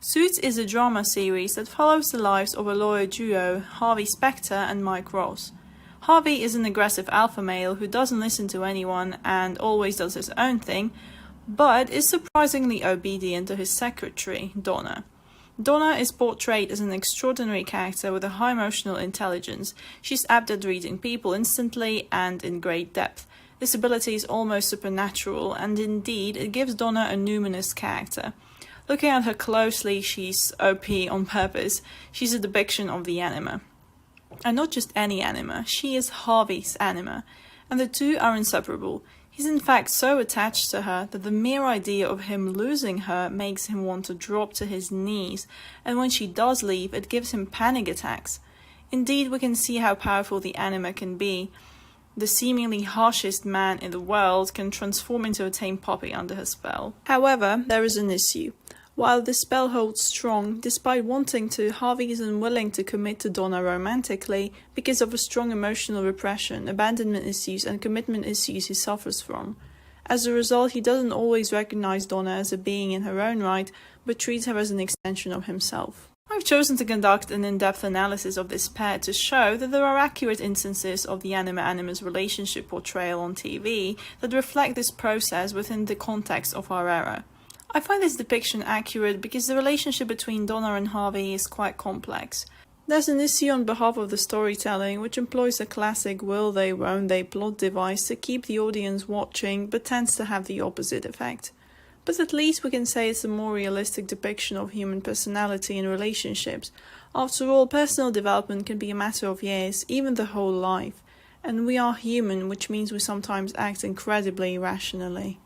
Suits is a drama series that follows the lives of a lawyer duo, Harvey Specter and Mike Ross. Harvey is an aggressive alpha male who doesn't listen to anyone and always does his own thing, but is surprisingly obedient to his secretary, Donna. Donna is portrayed as an extraordinary character with a high emotional intelligence. She's apt at reading people instantly and in great depth. This ability is almost supernatural, and indeed it gives Donna a numinous character. Looking at her closely, she's OP on purpose. She's a depiction of the Anima. And not just any Anima, she is Harvey's Anima, and the two are inseparable. He's in fact so attached to her that the mere idea of him losing her makes him want to drop to his knees, and when she does leave, it gives him panic attacks. Indeed, we can see how powerful the Anima can be. The seemingly harshest man in the world can transform into a tame puppy under her spell. However, there is an issue. While the spell holds strong, despite wanting to, Harvey is unwilling to commit to Donna romantically because of a strong emotional repression, abandonment issues and commitment issues he suffers from. As a result, he doesn't always recognize Donna as a being in her own right, but treats her as an extension of himself. I've chosen to conduct an in-depth analysis of this pair to show that there are accurate instances of the Anima-Animus relationship portrayal on TV that reflect this process within the context of our era. I find this depiction accurate because the relationship between Donna and Harvey is quite complex. There's an issue on behalf of the storytelling which employs a classic will they, won't they plot device to keep the audience watching, but tends to have the opposite effect. But at least we can say it's a more realistic depiction of human personality in relationships. After all, personal development can be a matter of years, even the whole life. And we are human, which means we sometimes act incredibly irrationally.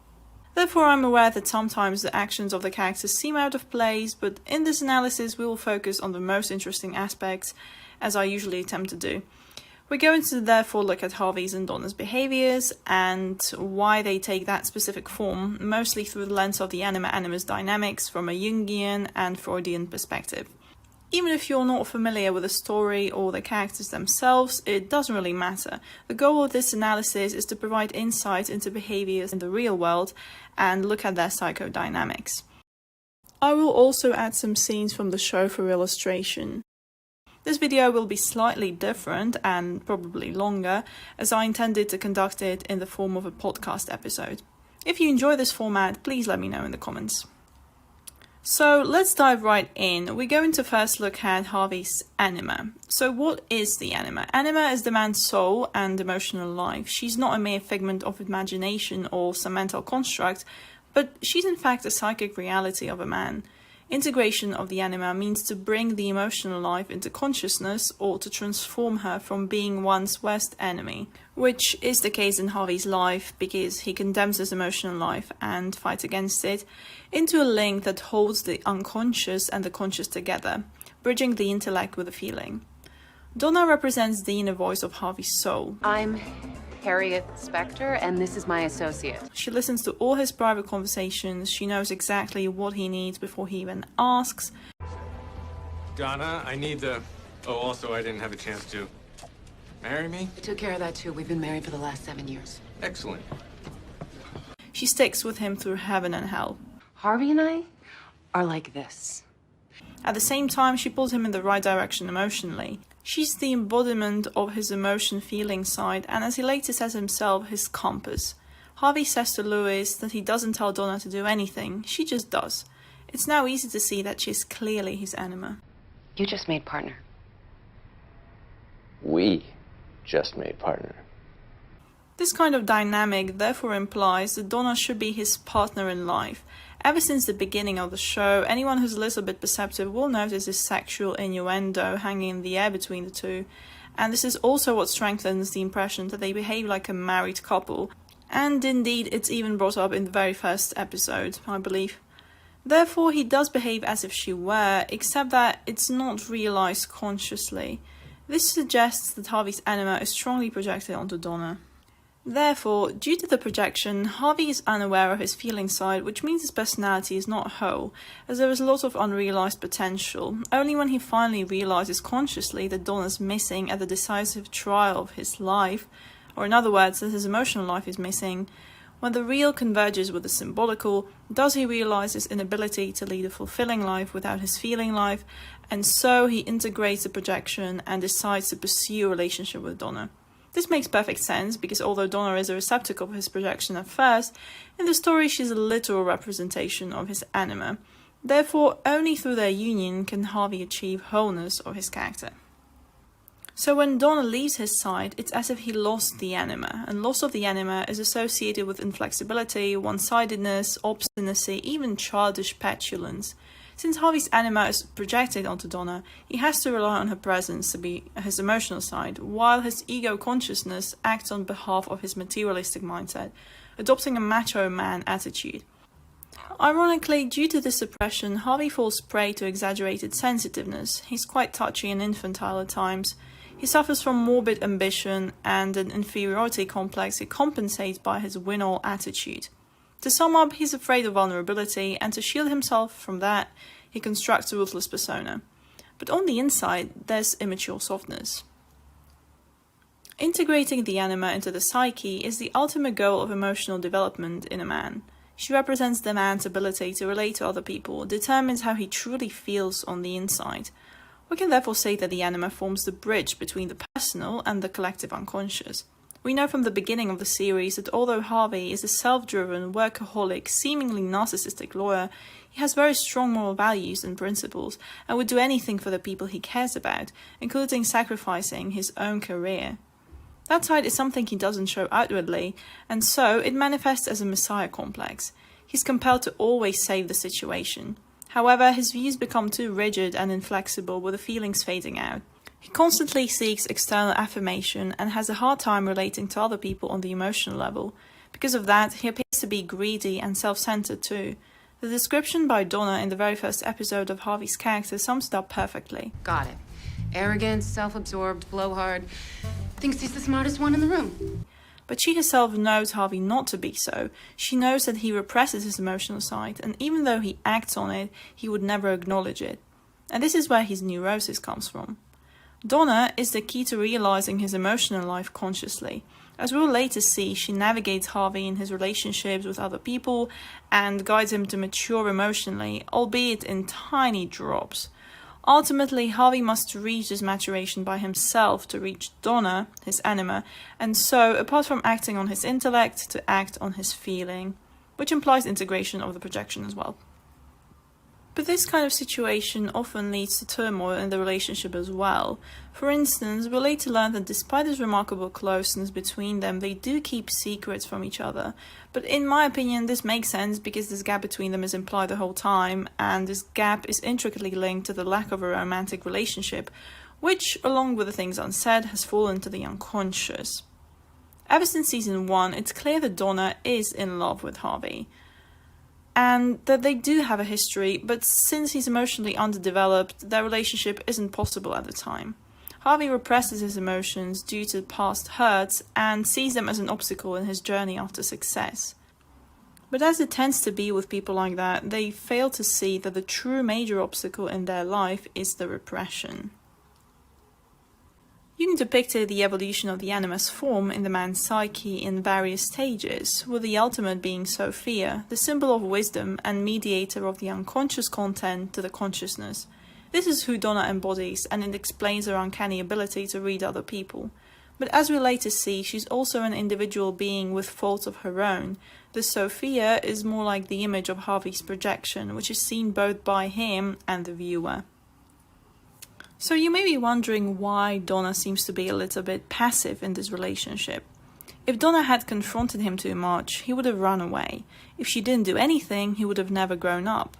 Therefore, I'm aware that sometimes the actions of the characters seem out of place, but in this analysis we will focus on the most interesting aspects, as I usually attempt to do. We're going to therefore look at Harvey's and Donna's behaviours and why they take that specific form, mostly through the lens of the Anima-Animus dynamics from a Jungian and Freudian perspective. Even if you're not familiar with the story or the characters themselves, it doesn't really matter. The goal of this analysis is to provide insight into behaviours in the real world and look at their psychodynamics. I will also add some scenes from the show for illustration. This video will be slightly different and probably longer, as I intended to conduct it in the form of a podcast episode. If you enjoy this format, please let me know in the comments. So let's dive right in. We're going to first look at Harvey's Anima. So what is the Anima? Anima is the man's soul and emotional life. She's not a mere figment of imagination or some mental construct, but she's in fact a psychic reality of a man. Integration of the Anima means to bring the emotional life into consciousness or to transform her from being one's worst enemy, which is the case in Harvey's life because he condemns his emotional life and fights against it, into a link that holds the unconscious and the conscious together, bridging the intellect with the feeling. Donna represents the inner voice of Harvey's soul. I'm Harvey Specter, and this is my associate. She listens to all his private conversations, she knows exactly what he needs before he even asks. Donna, I need the... Oh, also, I didn't have a chance to... Marry me? I took care of that too. We've been married for the last 7 years. Excellent. She sticks with him through heaven and hell. Harvey and I are like this. At the same time, she pulls him in the right direction emotionally. She's the embodiment of his emotion-feeling side, and as he later says himself, his compass. Harvey says to Louis that he doesn't tell Donna to do anything, she just does. It's now easy to see that she's clearly his Anima. You just made partner. We just made partner. This kind of dynamic therefore implies that Donna should be his partner in life. Ever since the beginning of the show, anyone who's a little bit perceptive will notice this sexual innuendo hanging in the air between the two, and this is also what strengthens the impression that they behave like a married couple, and indeed it's even brought up in the very first episode, I believe. Therefore he does behave as if she were, except that it's not realised consciously. This suggests that Harvey's Anima is strongly projected onto Donna. Therefore, due to the projection, Harvey is unaware of his feeling side, which means his personality is not whole, as there is a lot of unrealised potential. Only when he finally realises consciously that Donna's missing at the decisive trial of his life, or in other words, that his emotional life is missing, When the real converges with the symbolical, does he realize his inability to lead a fulfilling life without his feeling life, and so he integrates the projection and decides to pursue a relationship with Donna. This makes perfect sense because although Donna is a receptacle of his projection at first, in the story she's a literal representation of his anima. Therefore, only through their union can Harvey achieve wholeness of his character. So when Donna leaves his side, it's as if he lost the anima, and loss of the anima is associated with inflexibility, one-sidedness, obstinacy, even childish petulance. Since Harvey's anima is projected onto Donna, he has to rely on her presence to be his emotional side, while his ego consciousness acts on behalf of his materialistic mindset, adopting a macho man attitude. Ironically, due to this suppression, Harvey falls prey to exaggerated sensitiveness. He's quite touchy and infantile at times. He suffers from morbid ambition and an inferiority complex he compensates by his win-all attitude. To sum up, he's afraid of vulnerability, and to shield himself from that, he constructs a ruthless persona. But on the inside, there's immature softness. Integrating the anima into the psyche is the ultimate goal of emotional development in a man. She represents the man's ability to relate to other people, determines how he truly feels on the inside. We can therefore say that the anima forms the bridge between the personal and the collective unconscious. We know from the beginning of the series that although Harvey is a self-driven, workaholic, seemingly narcissistic lawyer, he has very strong moral values and principles and would do anything for the people he cares about, including sacrificing his own career. That side is something he doesn't show outwardly, and so it manifests as a messiah complex. He's compelled to always save the situation. However, his views become too rigid and inflexible with the feelings fading out. He constantly seeks external affirmation and has a hard time relating to other people on the emotional level. Because of that, he appears to be greedy and self-centered too. The description by Donna in the very first episode of Harvey's character sums it up perfectly. Got it. Arrogant, self-absorbed, blowhard. Thinks he's the smartest one in the room. But she herself knows Harvey not to be so. She knows that he represses his emotional side, and even though he acts on it, he would never acknowledge it. And this is where his neurosis comes from. Donna is the key to realizing his emotional life consciously. As we'll later see, she navigates Harvey in his relationships with other people and guides him to mature emotionally, albeit in tiny drops. Ultimately, Harvey must reach this maturation by himself to reach Donna, his anima, and so, apart from acting on his intellect, to act on his feeling, which implies integration of the projection as well. But this kind of situation often leads to turmoil in the relationship as well. For instance, we'll later learn that despite this remarkable closeness between them, they do keep secrets from each other. But in my opinion, this makes sense because this gap between them is implied the whole time, and this gap is intricately linked to the lack of a romantic relationship, which, along with the things unsaid, has fallen to the unconscious. Ever since season 1, it's clear that Donna is in love with Harvey, and that they do have a history, but since he's emotionally underdeveloped, their relationship isn't possible at the time. Harvey represses his emotions due to past hurts and sees them as an obstacle in his journey after success. But as it tends to be with people like that, they fail to see that the true major obstacle in their life is the repression. Jung depicted the evolution of the Animus form in the man's psyche in various stages, with the ultimate being Sophia, the symbol of wisdom and mediator of the unconscious content to the consciousness. This is who Donna embodies, and it explains her uncanny ability to read other people. But as we later see, she's also an individual being with faults of her own. The Sophia is more like the image of Harvey's projection, which is seen both by him and the viewer. So you may be wondering why Donna seems to be a little bit passive in this relationship. If Donna had confronted him too much, he would have run away. If she didn't do anything, he would have never grown up.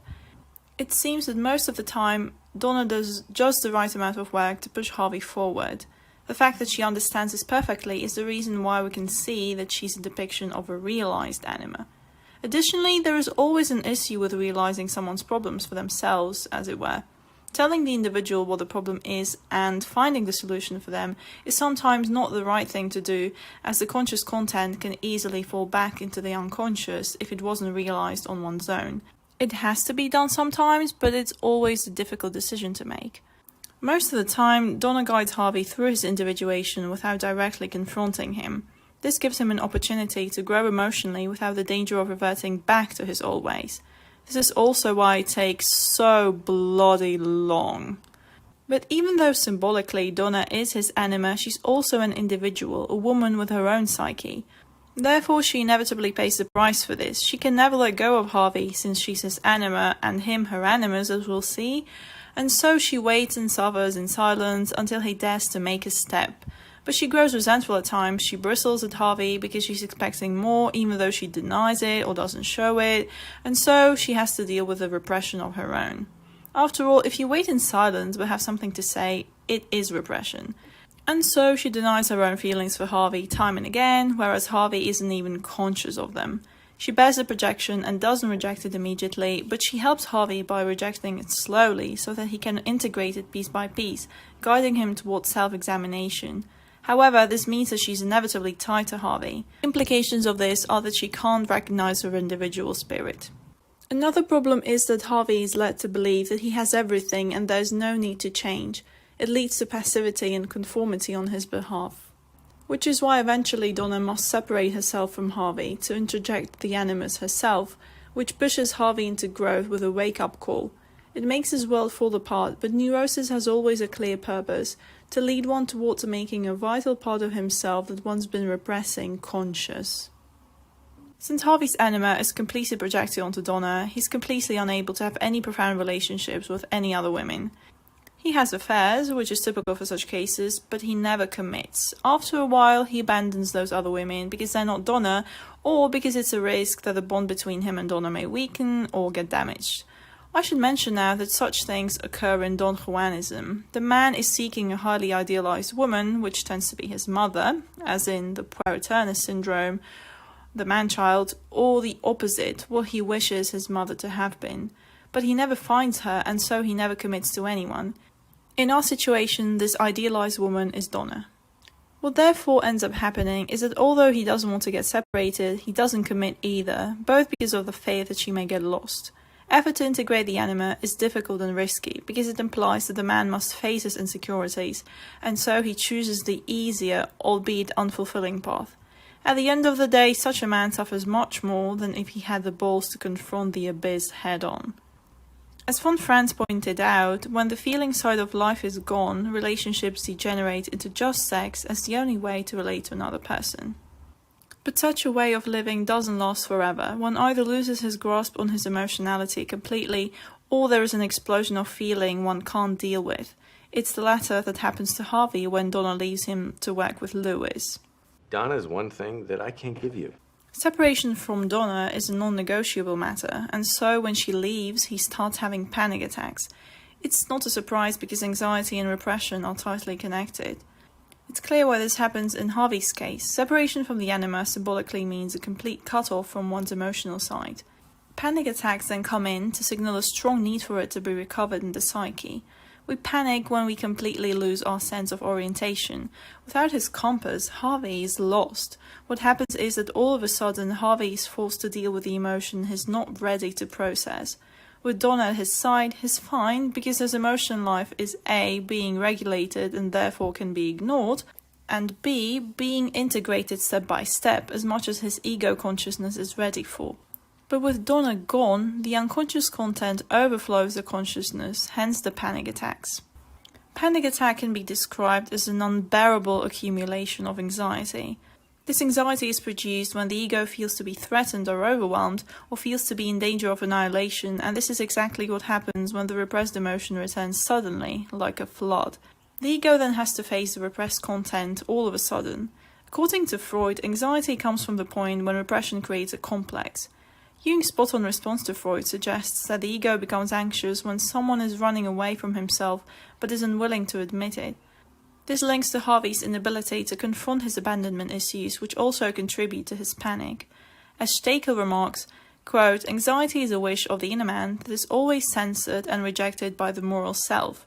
It seems that most of the time, Donna does just the right amount of work to push Harvey forward. The fact that she understands this perfectly is the reason why we can see that she's a depiction of a realized anima. Additionally, there is always an issue with realizing someone's problems for themselves, as it were. Telling the individual what the problem is and finding the solution for them is sometimes not the right thing to do, as the conscious content can easily fall back into the unconscious if it wasn't realized on one's own. It has to be done sometimes, but it's always a difficult decision to make. Most of the time, Donna guides Harvey through his individuation without directly confronting him. This gives him an opportunity to grow emotionally without the danger of reverting back to his old ways. This is also why it takes so bloody long. But even though symbolically Donna is his anima, she's also an individual, a woman with her own psyche. Therefore, she inevitably pays the price for this. She can never let go of Harvey, since she's his anima and him her animus, as we'll see, and so she waits and suffers in silence until he dares to make a step. But she grows resentful at times. She bristles at Harvey because she's expecting more, even though she denies it or doesn't show it, and so she has to deal with a repression of her own. After all, if you wait in silence but have something to say, it is repression. And so she denies her own feelings for Harvey time and again, whereas Harvey isn't even conscious of them. She bears the projection and doesn't reject it immediately, but she helps Harvey by rejecting it slowly so that he can integrate it piece by piece, guiding him towards self-examination. However, this means that she's inevitably tied to Harvey. Implications of this are that she can't recognize her individual spirit. Another problem is that Harvey is led to believe that he has everything and there's no need to change. It leads to passivity and conformity on his behalf. Which is why eventually Donna must separate herself from Harvey to interject the animus herself, which pushes Harvey into growth with a wake-up call. It makes his world fall apart, but neurosis has always a clear purpose, to lead one towards making a vital part of himself that one's been repressing conscious. Since Harvey's anima is completely projected onto Donna, he's completely unable to have any profound relationships with any other women. He has affairs, which is typical for such cases, but he never commits. After a while, he abandons those other women because they're not Donna, or because it's a risk that the bond between him and Donna may weaken or get damaged. I should mention now that such things occur in Don-Juanism. The man is seeking a highly idealized woman, which tends to be his mother, as in the puer syndrome, the man-child, or the opposite, what he wishes his mother to have been. But he never finds her, and so he never commits to anyone. In our situation, this idealized woman is Donna. What therefore ends up happening is that although he doesn't want to get separated, he doesn't commit either, both because of the fear that she may get lost. Effort to integrate the anima is difficult and risky, because it implies that the man must face his insecurities, and so he chooses the easier, albeit unfulfilling path. At the end of the day, such a man suffers much more than if he had the balls to confront the abyss head-on. As von Franz pointed out, when the feeling side of life is gone, relationships degenerate into just sex as the only way to relate to another person. But such a way of living doesn't last forever. One either loses his grasp on his emotionality completely, or there is an explosion of feeling one can't deal with. It's the latter that happens to Harvey when Donna leaves him to work with Lewis. Donna is one thing that I can't give you. Separation from Donna is a non-negotiable matter, and so when she leaves, he starts having panic attacks. It's not a surprise because anxiety and repression are tightly connected. It's clear why this happens in Harvey's case. Separation from the anima symbolically means a complete cut-off from one's emotional side. Panic attacks then come in to signal a strong need for it to be recovered in the psyche. We panic when we completely lose our sense of orientation. Without his compass, Harvey is lost. What happens is that all of a sudden Harvey is forced to deal with the emotion he's not ready to process. With Donna at his side, he's fine because his emotional life is A, being regulated and therefore can be ignored, and B, being integrated step by step as much as his ego consciousness is ready for. But with Donna gone, the unconscious content overflows the consciousness, hence the panic attacks. Panic attack can be described as an unbearable accumulation of anxiety. This anxiety is produced when the ego feels to be threatened or overwhelmed, or feels to be in danger of annihilation, and this is exactly what happens when the repressed emotion returns suddenly, like a flood. The ego then has to face the repressed content all of a sudden. According to Freud, anxiety comes from the point when repression creates a complex. Jung's spot-on response to Freud suggests that the ego becomes anxious when someone is running away from himself but is unwilling to admit it. This links to Harvey's inability to confront his abandonment issues, which also contribute to his panic. As Stekel remarks, quote, "Anxiety is a wish of the inner man that is always censored and rejected by the moral self.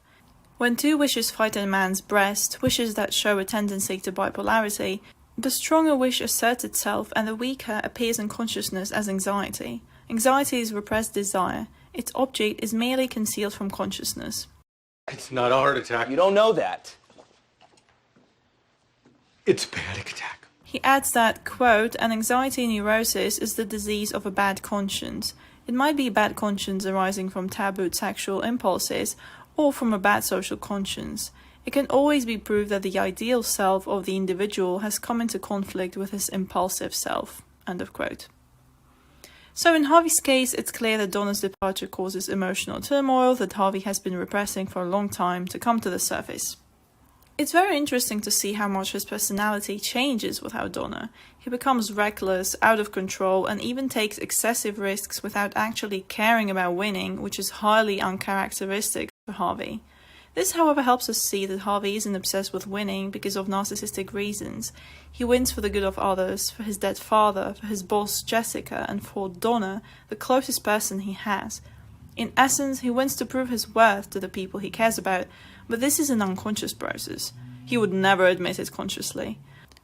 When two wishes fight in a man's breast, wishes that show a tendency to bipolarity, the stronger wish asserts itself and the weaker appears in consciousness as anxiety. Anxiety is repressed desire. Its object is merely concealed from consciousness." It's not a heart attack. You don't know that. It's a panic attack. He adds that, quote, "An anxiety neurosis is the disease of a bad conscience. It might be a bad conscience arising from tabooed sexual impulses or from a bad social conscience. It can always be proved that the ideal self of the individual has come into conflict with his impulsive self." End of quote. So in Harvey's case, it's clear that Donna's departure causes emotional turmoil that Harvey has been repressing for a long time to come to the surface. It's very interesting to see how much his personality changes without Donna. He becomes reckless, out of control, and even takes excessive risks without actually caring about winning, which is highly uncharacteristic for Harvey. This, however, helps us see that Harvey isn't obsessed with winning because of narcissistic reasons. He wins for the good of others, for his dead father, for his boss Jessica, and for Donna, the closest person he has. In essence, he wins to prove his worth to the people he cares about, but this is an unconscious process. He would never admit it consciously.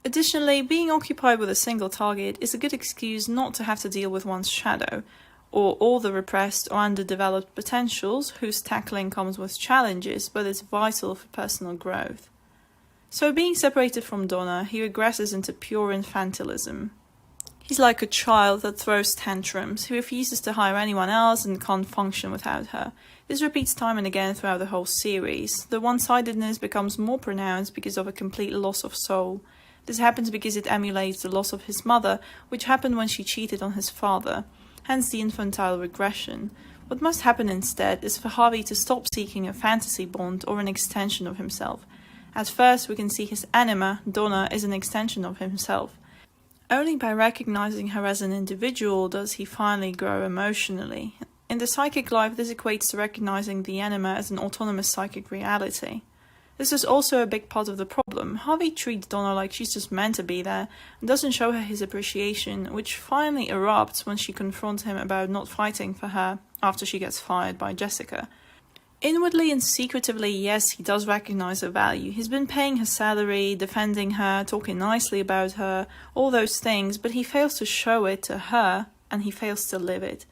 Additionally, being occupied with a single target is a good excuse not to have to deal with one's shadow, or all the repressed or underdeveloped potentials whose tackling comes with challenges but is vital for personal growth. So being separated from Donna, he regresses into pure infantilism. He's like a child that throws tantrums. He refuses to hire anyone else and can't function without her. This repeats time and again throughout the whole series. The one-sidedness becomes more pronounced because of a complete loss of soul. This happens because it emulates the loss of his mother, which happened when she cheated on his father. Hence the infantile regression. What must happen instead is for Harvey to stop seeking a fantasy bond or an extension of himself. At first, we can see his Anima, Donna, is an extension of himself. Only by recognizing her as an individual does he finally grow emotionally. In the psychic life, this equates to recognizing the Anima as an autonomous psychic reality. This is also a big part of the problem. Harvey treats Donna like she's just meant to be there and doesn't show her his appreciation, which finally erupts when she confronts him about not fighting for her after she gets fired by Jessica. Inwardly and secretively, yes, he does recognize her value. He's been paying her salary, defending her, talking nicely about her, all those things, but he fails to show it to her and he fails to live it.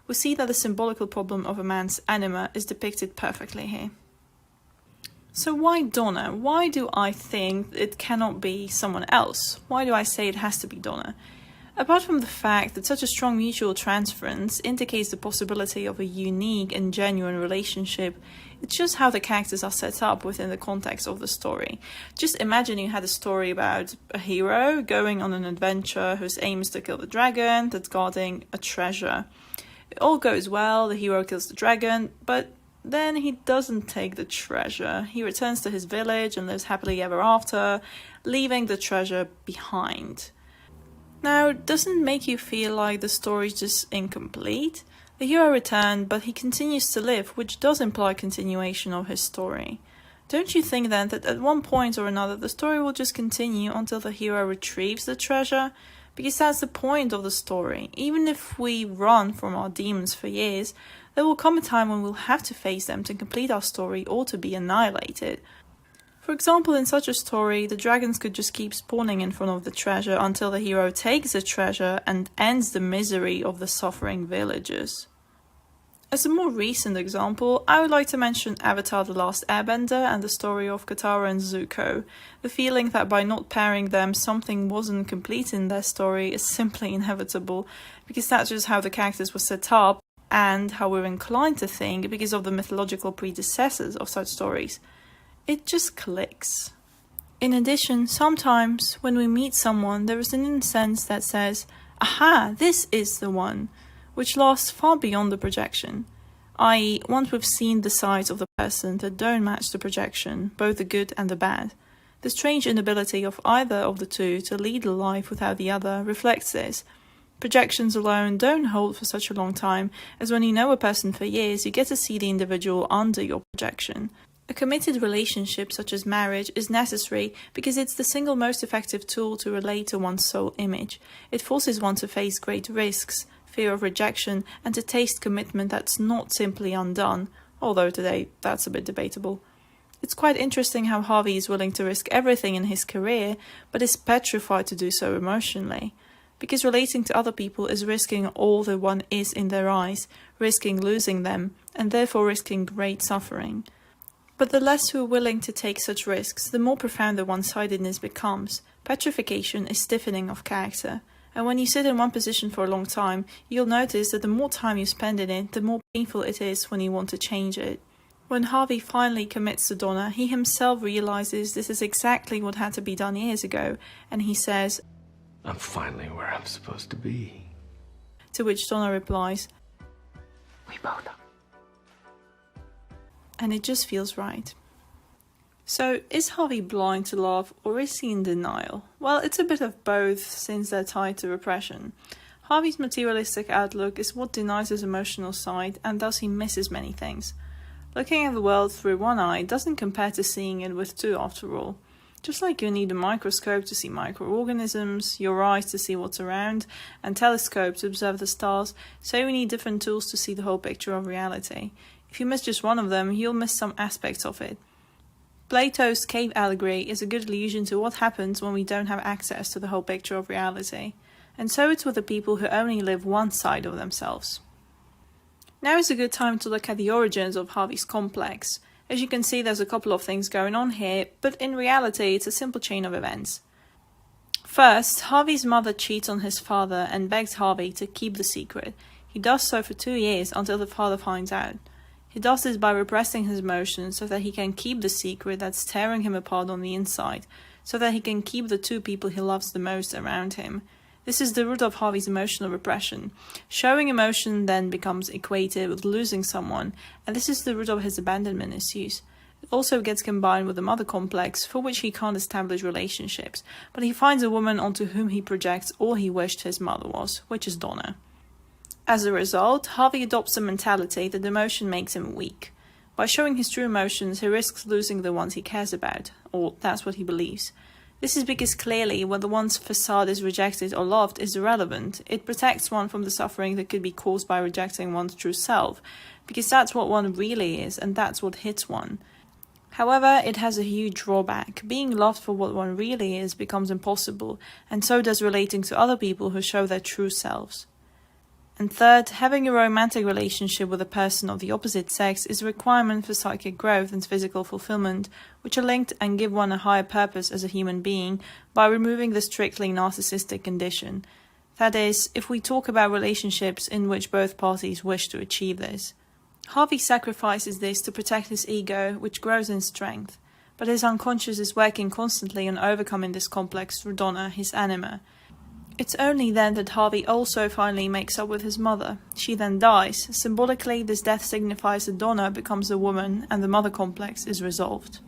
We see that the symbolical problem of a man's anima is depicted perfectly here. So why Donna? Why do I think it cannot be someone else? Why do I say it has to be Donna? Apart from the fact that such a strong mutual transference indicates the possibility of a unique and genuine relationship, it's just how the characters are set up within the context of the story. Just imagine you had a story about a hero going on an adventure whose aim is to kill the dragon that's guarding a treasure. It all goes well, the hero kills the dragon, but then he doesn't take the treasure. He returns to his village and lives happily ever after, leaving the treasure behind. Now, doesn't it make you feel like the story is just incomplete? The hero returned, but he continues to live, which does imply continuation of his story. Don't you think then that at one point or another the story will just continue until the hero retrieves the treasure? Because that's the point of the story. Even if we run from our demons for years, there will come a time when we'll have to face them to complete our story or to be annihilated. For example, in such a story, the dragons could just keep spawning in front of the treasure until the hero takes the treasure and ends the misery of the suffering villagers. As a more recent example, I would like to mention Avatar: The Last Airbender and the story of Katara and Zuko. The feeling that by not pairing them, something wasn't complete in their story is simply inevitable, because that's just how the characters were set up and how we're inclined to think because of the mythological predecessors of such stories. It just clicks. In addition, sometimes when we meet someone, there is an incense that says, "Aha, this is the one," which lasts far beyond the projection. I.e., once we've seen the sides of the person that don't match the projection, both the good and the bad. The strange inability of either of the two to lead a life without the other reflects this. Projections alone don't hold for such a long time, as when you know a person for years, you get to see the individual under your projection. A committed relationship such as marriage is necessary because it's the single most effective tool to relate to one's soul image. It forces one to face great risks, fear of rejection, and to taste commitment that's not simply undone, although today that's a bit debatable. It's quite interesting how Harvey is willing to risk everything in his career, but is petrified to do so emotionally. Because relating to other people is risking all that one is in their eyes, risking losing them, and therefore risking great suffering. But the less we're willing to take such risks, the more profound the one-sidedness becomes. Petrification is stiffening of character. And when you sit in one position for a long time, you'll notice that the more time you spend in it, the more painful it is when you want to change it. When Harvey finally commits to Donna, he himself realizes this is exactly what had to be done years ago, and he says, I'm finally where I'm supposed to be. to which Donna replies, We both are. and it just feels right. So, is Harvey blind to love, or is he in denial? Well, it's a bit of both, since they're tied to repression. Harvey's materialistic outlook is what denies his emotional side, and thus he misses many things. Looking at the world through one eye doesn't compare to seeing it with two, after all. Just like you need a microscope to see microorganisms, your eyes to see what's around, and telescope to observe the stars, so we need different tools to see the whole picture of reality. If you miss just one of them, you'll miss some aspects of it. Plato's cave allegory is a good allusion to what happens when we don't have access to the whole picture of reality. And so it's with the people who only live one side of themselves. Now is a good time to look at the origins of Harvey's complex. As you can see, there's a couple of things going on here, but in reality it's a simple chain of events. First, Harvey's mother cheats on his father and begs Harvey to keep the secret. He does so for 2 years until the father finds out. He does this by repressing his emotions so that he can keep the secret that's tearing him apart on the inside, so that he can keep the two people he loves the most around him. This is the root of Harvey's emotional repression. Showing emotion then becomes equated with losing someone, and this is the root of his abandonment issues. It also gets combined with the mother complex, for which he can't establish relationships, but he finds a woman onto whom he projects all he wished his mother was, which is Donna. As a result, Harvey adopts a mentality that emotion makes him weak. By showing his true emotions, he risks losing the ones he cares about, or that's what he believes. This is because clearly, whether one's facade is rejected or loved is irrelevant. It protects one from the suffering that could be caused by rejecting one's true self, because that's what one really is, and that's what hits one. However, it has a huge drawback. Being loved for what one really is becomes impossible, and so does relating to other people who show their true selves. And third, having a romantic relationship with a person of the opposite sex is a requirement for psychic growth and physical fulfillment, which are linked and give one a higher purpose as a human being by removing the strictly narcissistic condition. That is, if we talk about relationships in which both parties wish to achieve this. Harvey sacrifices this to protect his ego, which grows in strength, but his unconscious is working constantly on overcoming this complex through Donna, his Anima. It's only then that Harvey also finally makes up with his mother. She then dies. Symbolically, this death signifies that Donna becomes a woman and the mother complex is resolved.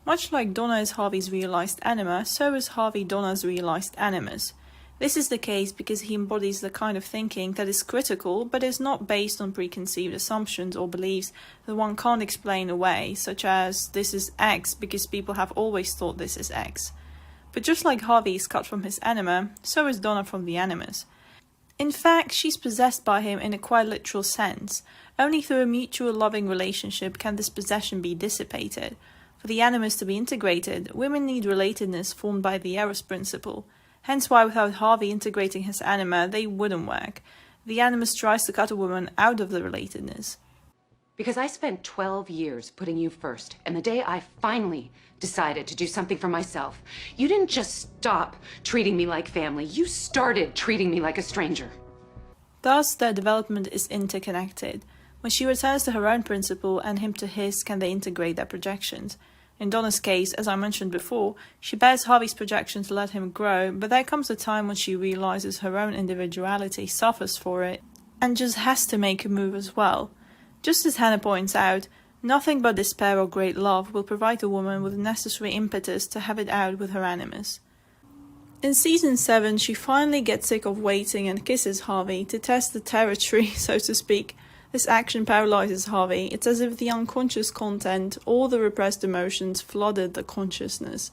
Much like Donna is Harvey's realized Anima, so is Harvey Donna's realized Animus. This is the case because he embodies the kind of thinking that is critical but is not based on preconceived assumptions or beliefs that one can't explain away, such as this is X because people have always thought this is X. But just like Harvey is cut from his Anima, so is Donna from the Animus. In fact, she's possessed by him in a quite literal sense. Only through a mutual loving relationship can this possession be dissipated. For the Animus to be integrated, women need relatedness formed by the Eros principle. Hence why without Harvey integrating his Anima, they wouldn't work. The Animus tries to cut a woman out of the relatedness. Because I spent 12 years putting you first, and the day I finally decided to do something for myself, you didn't just stop treating me like family, you started treating me like a stranger. Thus, their development is interconnected. When she returns to her own principle and him to his, can they integrate their projections. In Donna's case, as I mentioned before, she bears Harvey's projection to let him grow, but there comes a time when she realizes her own individuality suffers for it, and just has to make a move as well. Just as Hannah points out, nothing but despair or great love will provide a woman with the necessary impetus to have it out with her Animus. In season 7, she finally gets sick of waiting and kisses Harvey to test the territory, so to speak. This action paralyzes Harvey. It's as if the unconscious content, all the repressed emotions, flooded the consciousness.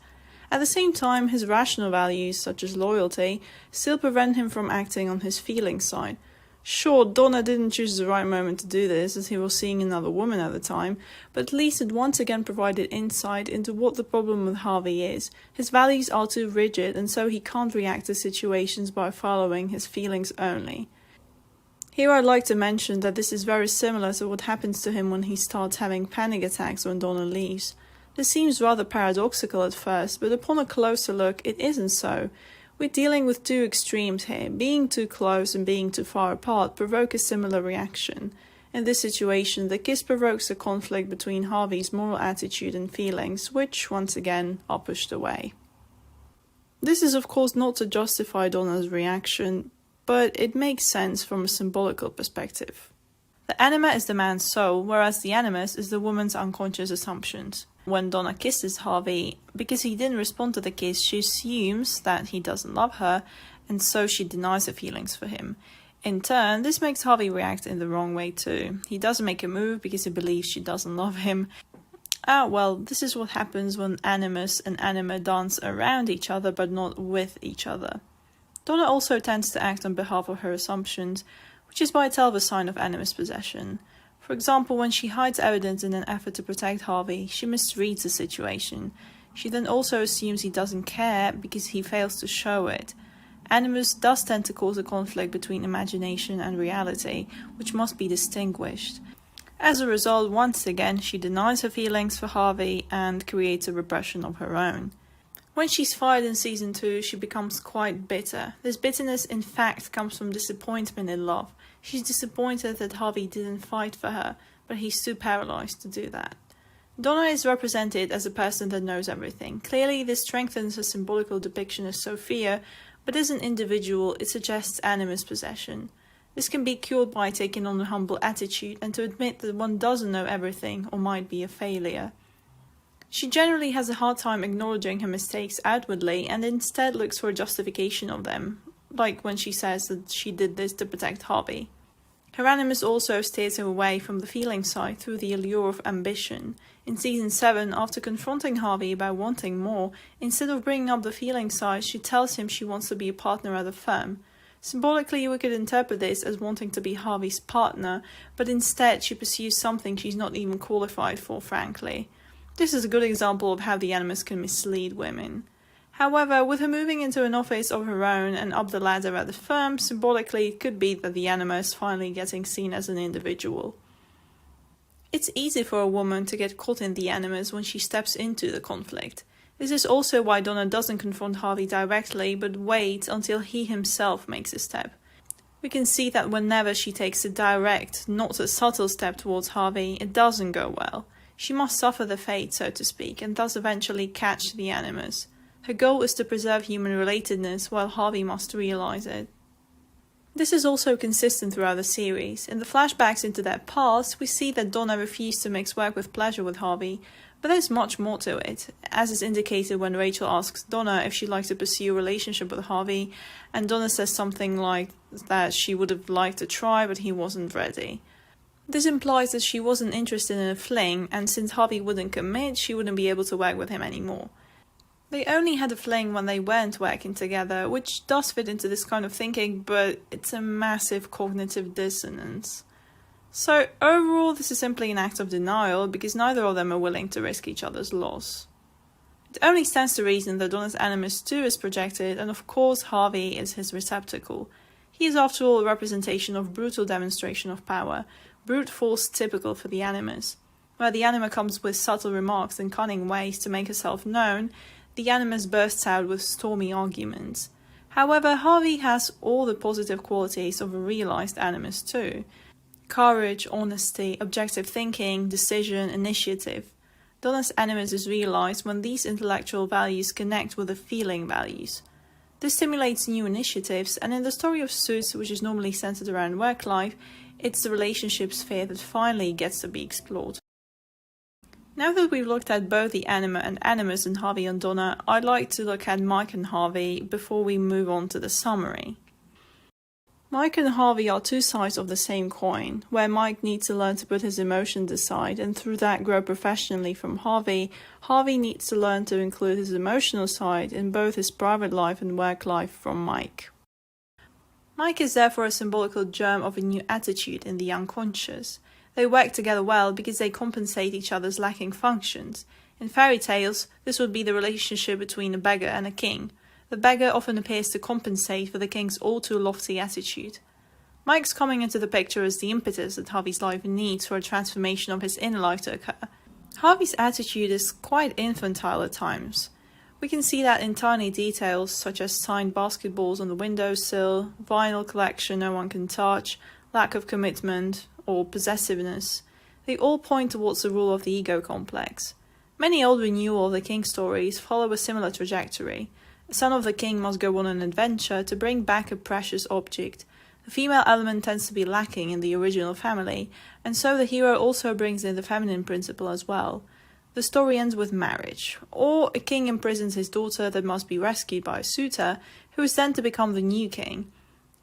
At the same time, his rational values, such as loyalty, still prevent him from acting on his feeling side. Sure, Donna didn't choose the right moment to do this, as he was seeing another woman at the time, but at least it once again provided insight into what the problem with Harvey is. His values are too rigid, and so he can't react to situations by following his feelings only. Here I'd like to mention that this is very similar to what happens to him when he starts having panic attacks when Donna leaves. This seems rather paradoxical at first, but upon a closer look it isn't so. We're dealing with two extremes here. Being too close and being too far apart provoke a similar reaction. In this situation, the kiss provokes a conflict between Harvey's moral attitude and feelings, which, once again, are pushed away. This is of course not to justify Donna's reaction, but it makes sense from a symbolical perspective. The anima is the man's soul, whereas the animus is the woman's unconscious assumptions. When Donna kisses Harvey, because he didn't respond to the kiss, she assumes that he doesn't love her, and so she denies her feelings for him. In turn, this makes Harvey react in the wrong way too. He doesn't make a move because he believes she doesn't love him. Well, this is what happens when Animus and Anima dance around each other but not with each other. Donna also tends to act on behalf of her assumptions, which is by itself a sign of Animus possession. For example, when she hides evidence in an effort to protect Harvey, she misreads the situation. She then also assumes he doesn't care because he fails to show it. Animus does tend to cause a conflict between imagination and reality, which must be distinguished. As a result, once again, she denies her feelings for Harvey and creates a repression of her own. When she's fired in season 2, she becomes quite bitter. This bitterness in fact comes from disappointment in love. She's disappointed that Harvey didn't fight for her, but he's too paralyzed to do that. Donna is represented as a person that knows everything. Clearly this strengthens her symbolical depiction as Sophia, but as an individual it suggests Animus possession. This can be cured by taking on a humble attitude and to admit that one doesn't know everything or might be a failure. She generally has a hard time acknowledging her mistakes outwardly and instead looks for a justification of them, like when she says that she did this to protect Harvey. Her animus also steers her away from the feeling side through the allure of ambition. In season 7, after confronting Harvey about wanting more, instead of bringing up the feeling side, she tells him she wants to be a partner at the firm. Symbolically, we could interpret this as wanting to be Harvey's partner, but instead she pursues something she's not even qualified for, frankly. This is a good example of how the animus can mislead women. However, with her moving into an office of her own and up the ladder at the firm, symbolically it could be that the anima is finally getting seen as an individual. It's easy for a woman to get caught in the animus when she steps into the conflict. This is also why Donna doesn't confront Harvey directly, but waits until he himself makes a step. We can see that whenever she takes a direct, not a subtle step towards Harvey, it doesn't go well. She must suffer the fate, so to speak, and thus eventually catch the animus. Her goal is to preserve human relatedness, while Harvey must realize it. This is also consistent throughout the series. In the flashbacks into their past, we see that Donna refused to mix work with pleasure with Harvey, but there's much more to it, as is indicated when Rachel asks Donna if she'd like to pursue a relationship with Harvey, and Donna says something like that she would have liked to try, but he wasn't ready. This implies that she wasn't interested in a fling, and since Harvey wouldn't commit, she wouldn't be able to work with him anymore. They only had a fling when they weren't working together, which does fit into this kind of thinking, but it's a massive cognitive dissonance. So overall, this is simply an act of denial, because neither of them are willing to risk each other's loss. It only stands to reason that Donna's animus too is projected, and of course Harvey is his receptacle. He is after all a representation of brutal demonstration of power, brute force typical for the animus. Where the anima comes with subtle remarks and cunning ways to make herself known, the animus bursts out with stormy arguments. However, Harvey has all the positive qualities of a realized animus too. Courage, honesty, objective thinking, decision, initiative. Donna's animus is realized when these intellectual values connect with the feeling values. This stimulates new initiatives, and in the story of Suits, which is normally centered around work life, it's the relationship sphere that finally gets to be explored. Now that we've looked at both the anima and animus in Harvey and Donna, I'd like to look at Mike and Harvey before we move on to the summary. Mike and Harvey are two sides of the same coin, where Mike needs to learn to put his emotions aside and through that grow professionally from Harvey. Harvey needs to learn to include his emotional side in both his private life and work life from Mike. Mike is therefore a symbolical germ of a new attitude in the unconscious. They work together well because they compensate each other's lacking functions. In fairy tales, this would be the relationship between a beggar and a king. The beggar often appears to compensate for the king's all too lofty attitude. Mike's coming into the picture as the impetus that Harvey's life needs for a transformation of his inner life to occur. Harvey's attitude is quite infantile at times. We can see that in tiny details such as signed basketballs on the windowsill, vinyl collection no one can touch, lack of commitment, or possessiveness. They all point towards the rule of the ego complex. Many old renewal of the king stories follow a similar trajectory. A son of the king must go on an adventure to bring back a precious object. The female element tends to be lacking in the original family, and so the hero also brings in the feminine principle as well. The story ends with marriage, or a king imprisons his daughter that must be rescued by a suitor, who is then to become the new king.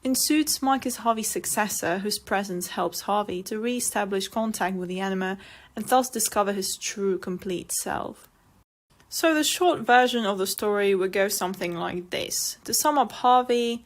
In Suits, Mike is Harvey's successor, whose presence helps Harvey to re-establish contact with the Anima and thus discover his true, complete self. So the short version of the story would go something like this. To sum up Harvey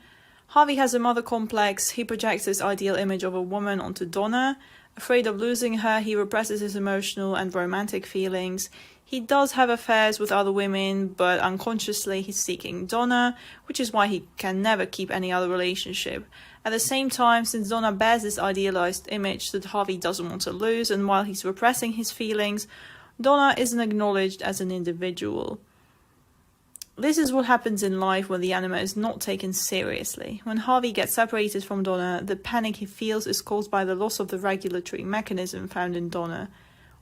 has a mother complex. He projects his ideal image of a woman onto Donna. Afraid of losing her, he represses his emotional and romantic feelings. He does have affairs with other women, but unconsciously he's seeking Donna, which is why he can never keep any other relationship. At the same time, since Donna bears this idealized image that Harvey doesn't want to lose, and while he's repressing his feelings, Donna isn't acknowledged as an individual. This is what happens in life when the Anima is not taken seriously. When Harvey gets separated from Donna, the panic he feels is caused by the loss of the regulatory mechanism found in Donna.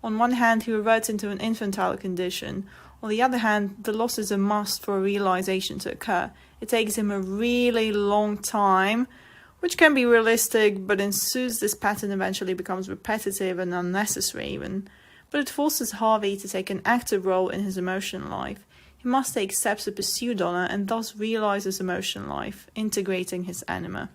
On one hand, he reverts into an infantile condition. On the other hand, the loss is a must for a realization to occur. It takes him a really long time, which can be realistic, but in Suits this pattern eventually becomes repetitive and unnecessary even. But it forces Harvey to take an active role in his emotional life. He must take steps to pursue Donna and thus realize his emotional life, integrating his Anima.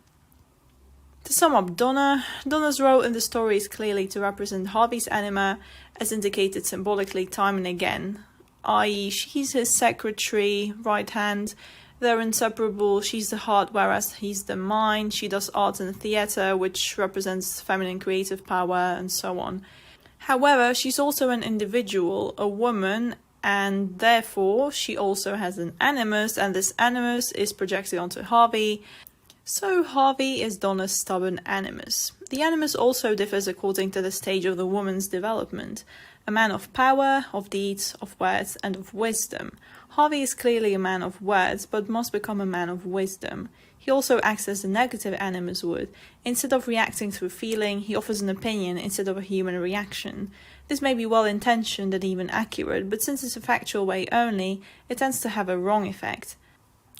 To sum up Donna's role in the story is clearly to represent Harvey's Anima, as indicated symbolically time and again, i.e. she's his secretary, right hand, they're inseparable, she's the heart whereas he's the mind, she does art and theatre, which represents feminine creative power, and so on. However, she's also an individual, a woman, and therefore she also has an animus, and this animus is projected onto Harvey. So Harvey is Donna's stubborn animus. The animus also differs according to the stage of the woman's development. A man of power, of deeds, of words, and of wisdom. Harvey is clearly a man of words, but must become a man of wisdom. He also acts as the negative animus would. Instead of reacting through feeling, he offers an opinion instead of a human reaction. This may be well-intentioned and even accurate, but since it's a factual way only, it tends to have a wrong effect.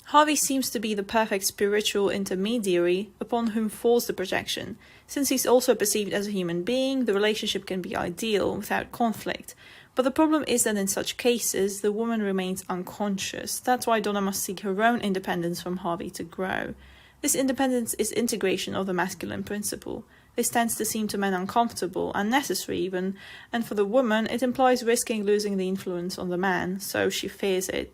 Harvey seems to be the perfect spiritual intermediary upon whom falls the projection. Since he's also perceived as a human being, the relationship can be ideal, without conflict. But the problem is that in such cases, the woman remains unconscious. That's why Donna must seek her own independence from Harvey to grow. This independence is integration of the masculine principle. This tends to seem to men uncomfortable, unnecessary even, and for the woman it implies risking losing the influence on the man, so she fears it.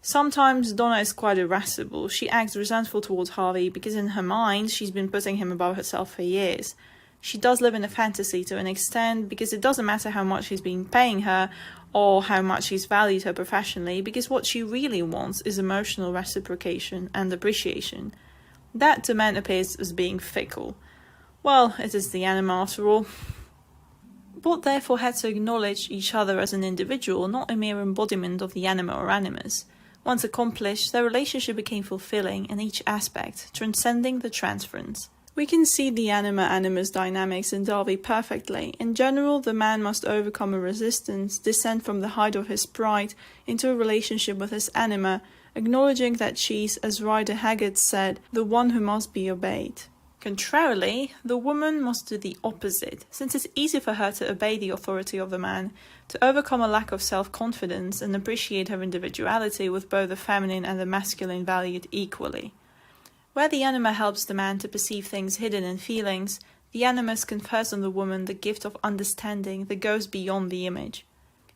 Sometimes Donna is quite irascible. She acts resentful towards Harvey because in her mind she's been putting him above herself for years. She does live in a fantasy to an extent because it doesn't matter how much he's been paying her or how much he's valued her professionally, because what she really wants is emotional reciprocation and appreciation. That to men appears as being fickle. Well, it is the Anima after all. Both therefore had to acknowledge each other as an individual, not a mere embodiment of the Anima or Animus. Once accomplished, their relationship became fulfilling in each aspect, transcending the transference. We can see the Anima-Animus dynamics in Harvey perfectly. In general, the man must overcome a resistance, descend from the height of his pride into a relationship with his Anima, acknowledging that she's, as Rider Haggard said, the one who must be obeyed. Contrarily, the woman must do the opposite, since it's easy for her to obey the authority of the man, to overcome a lack of self-confidence and appreciate her individuality with both the feminine and the masculine valued equally. Where the Anima helps the man to perceive things hidden in feelings, the Animus confers on the woman the gift of understanding that goes beyond the image.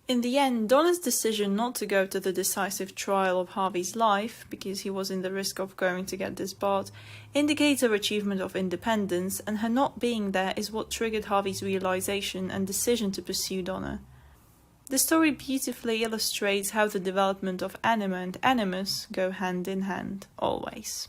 In the end, Donna's decision not to go to the decisive trial of Harvey's life, because he was in the risk of going to get disbarred, indicates her achievement of independence, and her not being there is what triggered Harvey's realization and decision to pursue Donna. The story beautifully illustrates how the development of Anima and Animus go hand in hand, always.